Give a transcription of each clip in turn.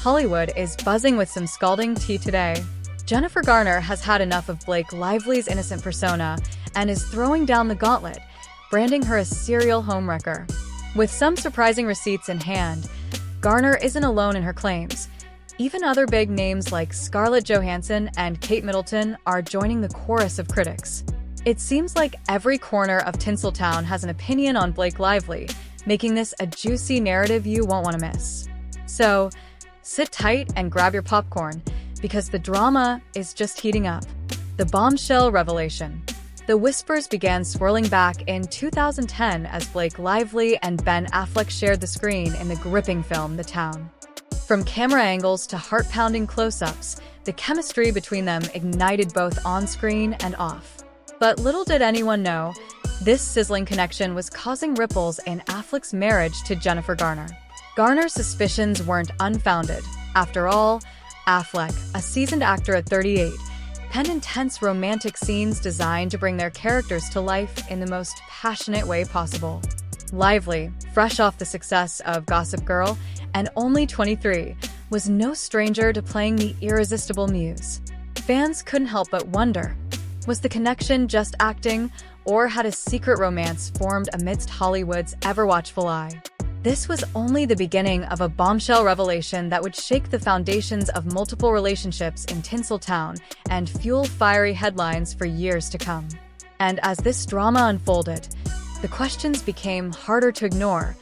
Hollywood is buzzing with some scalding tea today. Jennifer Garner has had enough of Blake Lively's innocent persona and is throwing down the gauntlet, branding her a serial homewrecker. With some surprising receipts in hand, Garner isn't alone in her claims. Even other big names like Scarlett Johansson and Kate Middleton are joining the chorus of critics. It seems like every corner of Tinseltown has an opinion on Blake Lively, making this a juicy narrative you won't want to miss. So, sit tight and grab your popcorn, because the drama is just heating up. The bombshell revelation. The whispers began swirling back in 2010 as Blake Lively and Ben Affleck shared the screen in the gripping film The Town. From camera angles to heart-pounding close-ups, the chemistry between them ignited both on-screen and off. But little did anyone know, this sizzling connection was causing ripples in Affleck's marriage to Jennifer Garner. Garner's suspicions weren't unfounded. After all, Affleck, a seasoned actor at 38, penned intense romantic scenes designed to bring their characters to life in the most passionate way possible. Lively, fresh off the success of Gossip Girl and only 23, was no stranger to playing the irresistible muse. Fans couldn't help but wonder, was the connection just acting, or had a secret romance formed amidst Hollywood's ever-watchful eye? This was only the beginning of a bombshell revelation that would shake the foundations of multiple relationships in Tinseltown and fuel fiery headlines for years to come. And as this drama unfolded, the questions became harder to ignore.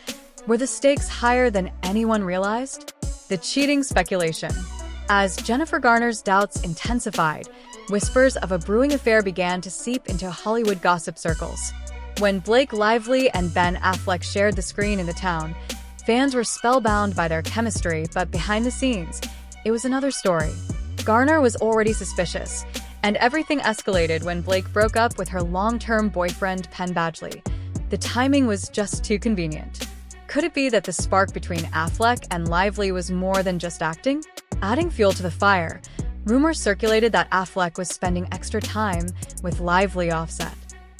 Were the stakes higher than anyone realized? The cheating speculation. As Jennifer Garner's doubts intensified, whispers of a brewing affair began to seep into Hollywood gossip circles. When Blake Lively and Ben Affleck shared the screen in The Town, fans were spellbound by their chemistry, but behind the scenes, it was another story. Garner was already suspicious, and everything escalated when Blake broke up with her long-term boyfriend Penn Badgley. The timing was just too convenient. Could it be that the spark between Affleck and Lively was more than just acting? Adding fuel to the fire, rumors circulated that Affleck was spending extra time with Lively offset.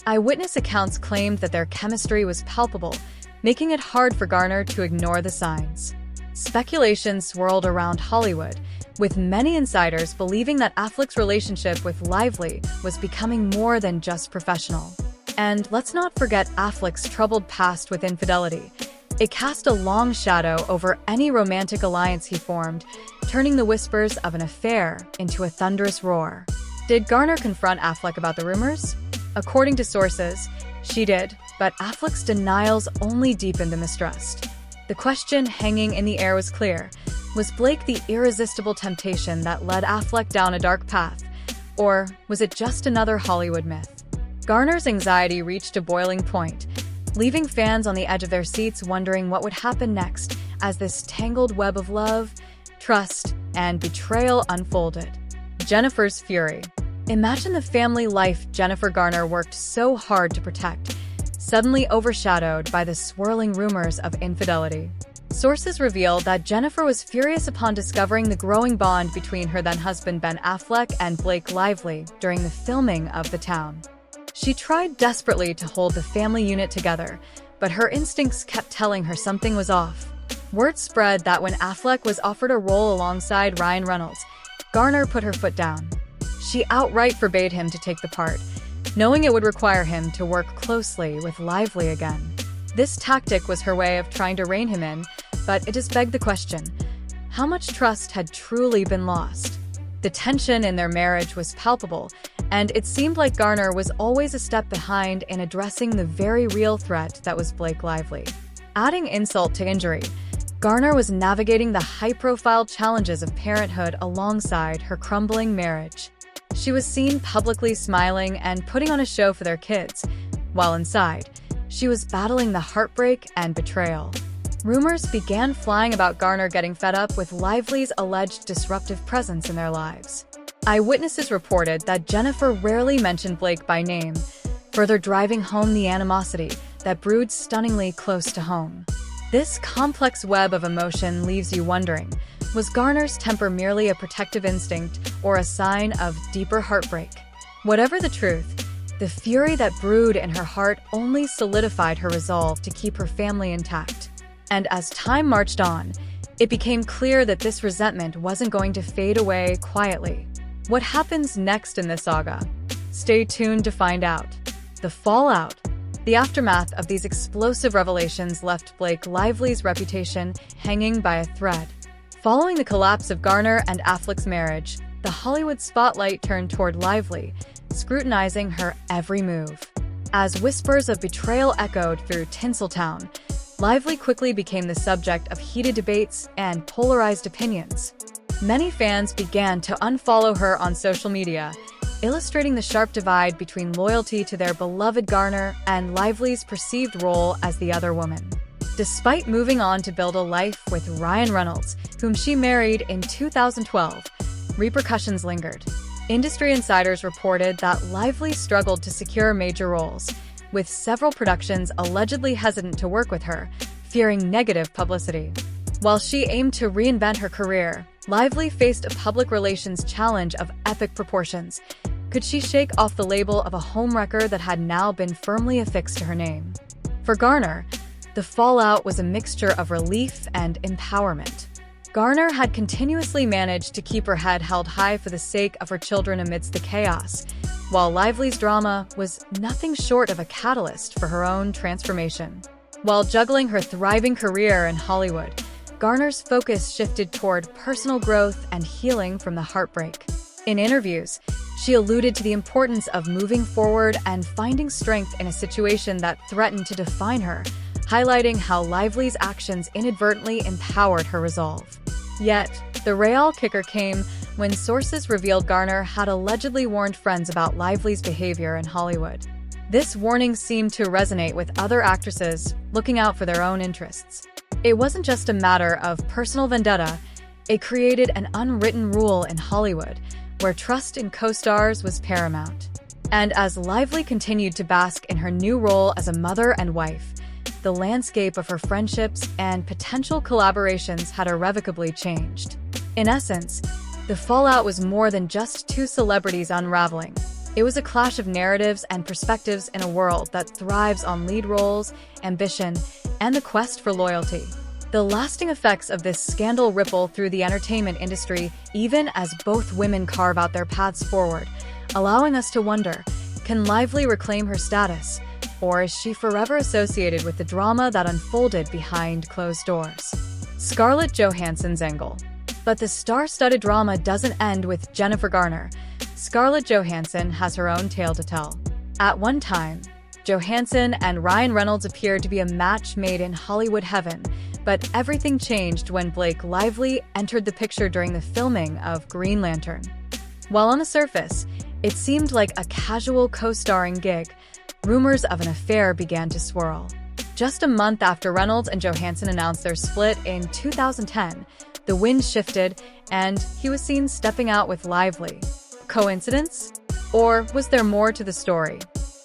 Eyewitness accounts claimed that their chemistry was palpable, making it hard for Garner to ignore the signs. Speculation swirled around Hollywood, with many insiders believing that Affleck's relationship with Lively was becoming more than just professional. And let's not forget Affleck's troubled past with infidelity. It cast a long shadow over any romantic alliance he formed, turning the whispers of an affair into a thunderous roar. Did Garner confront Affleck about the rumors? According to sources, she did, but Affleck's denials only deepened the mistrust. The question hanging in the air was clear. Was Blake the irresistible temptation that led Affleck down a dark path? Or was it just another Hollywood myth? Garner's anxiety reached a boiling point, leaving fans on the edge of their seats wondering what would happen next as this tangled web of love, trust, and betrayal unfolded. Jennifer's fury. Imagine the family life Jennifer Garner worked so hard to protect, suddenly overshadowed by the swirling rumors of infidelity. Sources reveal that Jennifer was furious upon discovering the growing bond between her then-husband Ben Affleck and Blake Lively during the filming of The Town. She tried desperately to hold the family unit together, but her instincts kept telling her something was off. Word spread that when Affleck was offered a role alongside Ryan Reynolds, Garner put her foot down. She outright forbade him to take the part, knowing it would require him to work closely with Lively again. This tactic was her way of trying to rein him in, but it just begged the question, how much trust had truly been lost? The tension in their marriage was palpable, and it seemed like Garner was always a step behind in addressing the very real threat that was Blake Lively. Adding insult to injury, Garner was navigating the high-profile challenges of parenthood alongside her crumbling marriage. She was seen publicly smiling and putting on a show for their kids, while inside, she was battling the heartbreak and betrayal. Rumors began flying about Garner getting fed up with Lively's alleged disruptive presence in their lives. Eyewitnesses reported that Jennifer rarely mentioned Blake by name, further driving home the animosity that brewed stunningly close to home. This complex web of emotion leaves you wondering, was Garner's temper merely a protective instinct or a sign of deeper heartbreak? Whatever the truth, the fury that brewed in her heart only solidified her resolve to keep her family intact. And as time marched on, It became clear that this resentment wasn't going to fade away quietly. What happens next in this saga? Stay tuned to find out. The fallout. The aftermath of these explosive revelations left Blake Lively's reputation hanging by a thread. Following the collapse of Garner and Affleck's marriage, the Hollywood spotlight turned toward Lively, scrutinizing her every move. As whispers of betrayal echoed through Tinseltown, Lively quickly became the subject of heated debates and polarized opinions. Many fans began to unfollow her on social media, illustrating the sharp divide between loyalty to their beloved Garner and Lively's perceived role as the other woman. Despite moving on to build a life with Ryan Reynolds, whom she married in 2012, repercussions lingered. Industry insiders reported that Lively struggled to secure major roles, with several productions allegedly hesitant to work with her, fearing negative publicity. While she aimed to reinvent her career, Lively faced a public relations challenge of epic proportions. Could she shake off the label of a homewrecker that had now been firmly affixed to her name? For Garner, the fallout was a mixture of relief and empowerment. Garner had continuously managed to keep her head held high for the sake of her children amidst the chaos, while Lively's drama was nothing short of a catalyst for her own transformation. While juggling her thriving career in Hollywood, Garner's focus shifted toward personal growth and healing from the heartbreak. In interviews, she alluded to the importance of moving forward and finding strength in a situation that threatened to define her, highlighting how Lively's actions inadvertently empowered her resolve. Yet, the real kicker came when sources revealed Garner had allegedly warned friends about Lively's behavior in Hollywood. This warning seemed to resonate with other actresses looking out for their own interests. It wasn't just a matter of personal vendetta, it created an unwritten rule in Hollywood, where trust in co-stars was paramount. And as Lively continued to bask in her new role as a mother and wife, the landscape of her friendships and potential collaborations had irrevocably changed. In essence, the fallout was more than just two celebrities unraveling. It was a clash of narratives and perspectives in a world that thrives on lead roles, ambition, and the quest for loyalty. The lasting effects of this scandal ripple through the entertainment industry even as both women carve out their paths forward, allowing us to wonder, can Lively reclaim her status? Or is she forever associated with the drama that unfolded behind closed doors? Scarlett Johansson's angle. But the star-studded drama doesn't end with Jennifer Garner. Scarlett Johansson has her own tale to tell. At one time, Johansson and Ryan Reynolds appeared to be a match made in Hollywood heaven, but everything changed when Blake Lively entered the picture during the filming of Green Lantern. While on the surface, it seemed like a casual co-starring gig, rumors of an affair began to swirl. Just a month after Reynolds and Johansson announced their split in 2010, the wind shifted and he was seen stepping out with Lively. Coincidence? Or was there more to the story?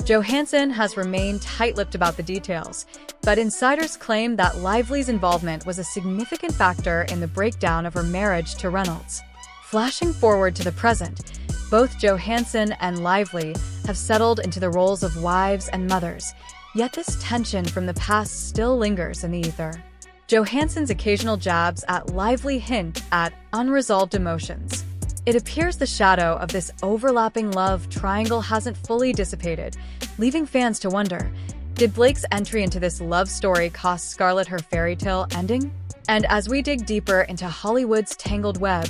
Johansson has remained tight-lipped about the details, but insiders claim that Lively's involvement was a significant factor in the breakdown of her marriage to Reynolds. Flashing forward to the present, both Johansson and Lively have settled into the roles of wives and mothers, yet this tension from the past still lingers in the ether. Johansson's occasional jabs at Lively hint at unresolved emotions. It appears the shadow of this overlapping love triangle hasn't fully dissipated, leaving fans to wonder, did Blake's entry into this love story cost Scarlett her fairy tale ending? And as we dig deeper into Hollywood's tangled web,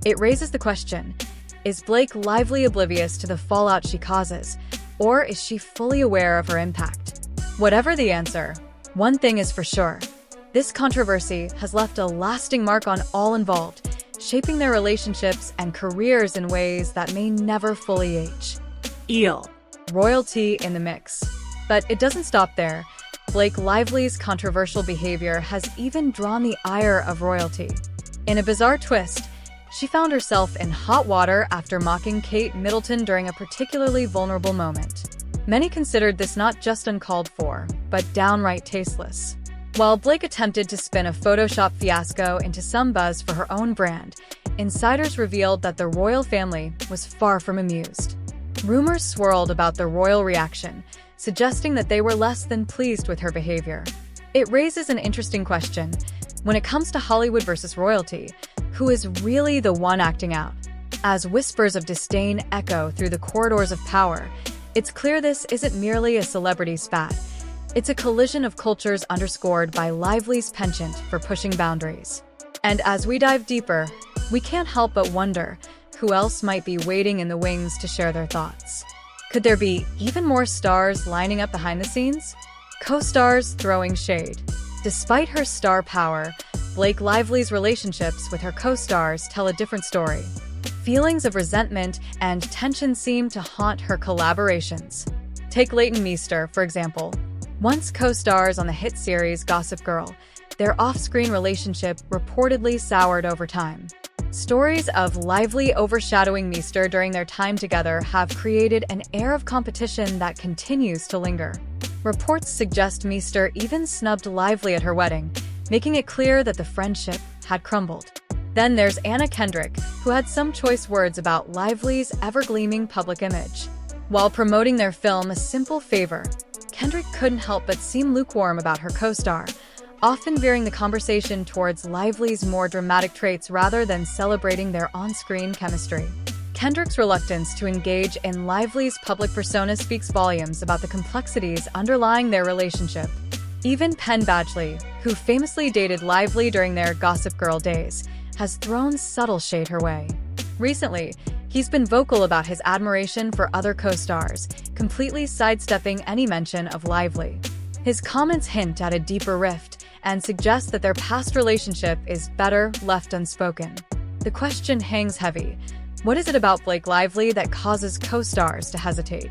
it raises the question, is Blake Lively oblivious to the fallout she causes, or is she fully aware of her impact? Whatever the answer, one thing is for sure. This controversy has left a lasting mark on all involved, shaping their relationships and careers in ways that may never fully age. Eel. Royalty in the mix. But it doesn't stop there. Blake Lively's controversial behavior has even drawn the ire of royalty. In a bizarre twist, she found herself in hot water after mocking Kate Middleton during a particularly vulnerable moment. Many considered this not just uncalled for, but downright tasteless. While Blake attempted to spin a Photoshop fiasco into some buzz for her own brand, insiders revealed that the royal family was far from amused. Rumors swirled about the royal reaction, suggesting that they were less than pleased with her behavior. It raises an interesting question. When it comes to Hollywood versus royalty, who is really the one acting out? As whispers of disdain echo through the corridors of power, it's clear this isn't merely a celebrity spat. It's a collision of cultures underscored by Lively's penchant for pushing boundaries. And as we dive deeper, we can't help but wonder who else might be waiting in the wings to share their thoughts. Could there be even more stars lining up behind the scenes? Co-stars throwing shade. Despite her star power, Blake Lively's relationships with her co-stars tell a different story. Feelings of resentment and tension seem to haunt her collaborations. Take Leighton Meester, for example. Once co-stars on the hit series Gossip Girl, their off-screen relationship reportedly soured over time. Stories of Lively overshadowing Meester during their time together have created an air of competition that continues to linger. Reports suggest Meester even snubbed Lively at her wedding, making it clear that the friendship had crumbled. Then there's Anna Kendrick, who had some choice words about Lively's ever-gleaming public image. While promoting their film A Simple Favor, Kendrick couldn't help but seem lukewarm about her co-star, often veering the conversation towards Lively's more dramatic traits rather than celebrating their on-screen chemistry. Kendrick's reluctance to engage in Lively's public persona speaks volumes about the complexities underlying their relationship. Even Penn Badgley, who famously dated Lively during their Gossip Girl days, has thrown subtle shade her way. Recently, he's been vocal about his admiration for other co-stars, completely sidestepping any mention of Lively. His comments hint at a deeper rift and suggest that their past relationship is better left unspoken. The question hangs heavy. What is it about Blake Lively that causes co-stars to hesitate?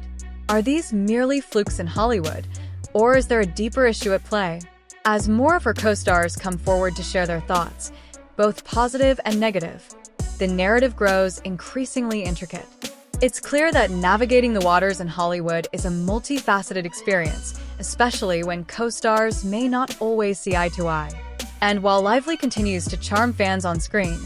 Are these merely flukes in Hollywood, or is there a deeper issue at play? As more of her co-stars come forward to share their thoughts, both positive and negative, the narrative grows increasingly intricate. It's clear that navigating the waters in Hollywood is a multifaceted experience, especially when co-stars may not always see eye to eye. And while Lively continues to charm fans on screen,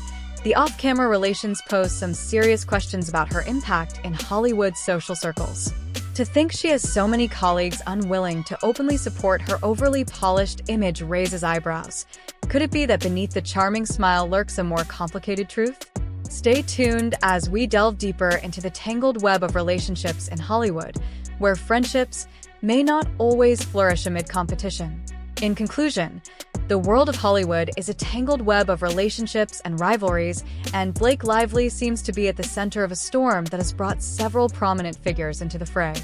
the off-camera relations pose some serious questions about her impact in Hollywood's social circles. To think she has so many colleagues unwilling to openly support her overly polished image raises eyebrows. Could it be that beneath the charming smile lurks a more complicated truth? Stay tuned as we delve deeper into the tangled web of relationships in Hollywood, where friendships may not always flourish amid competition. In conclusion, the world of Hollywood is a tangled web of relationships and rivalries, and Blake Lively seems to be at the center of a storm that has brought several prominent figures into the fray.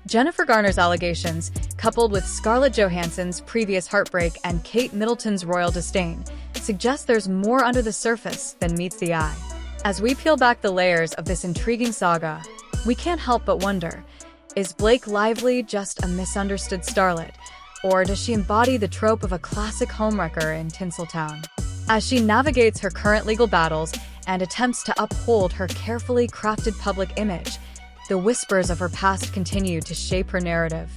Jennifer Garner's allegations, coupled with Scarlett Johansson's previous heartbreak and Kate Middleton's royal disdain, suggest there's more under the surface than meets the eye. As we peel back the layers of this intriguing saga, we can't help but wonder, is Blake Lively just a misunderstood starlet, or does she embody the trope of a classic homewrecker in Tinseltown? As she navigates her current legal battles and attempts to uphold her carefully crafted public image, the whispers of her past continue to shape her narrative.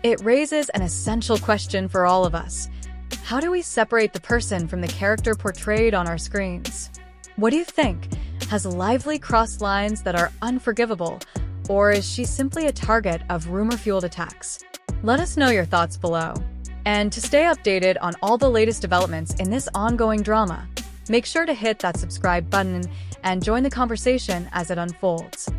It raises an essential question for all of us. How do we separate the person from the character portrayed on our screens? What do you think? Has Lively crossed lines that are unforgivable, or is she simply a target of rumor-fueled attacks? Let us know your thoughts below. And to stay updated on all the latest developments in this ongoing drama, make sure to hit that subscribe button and join the conversation as it unfolds.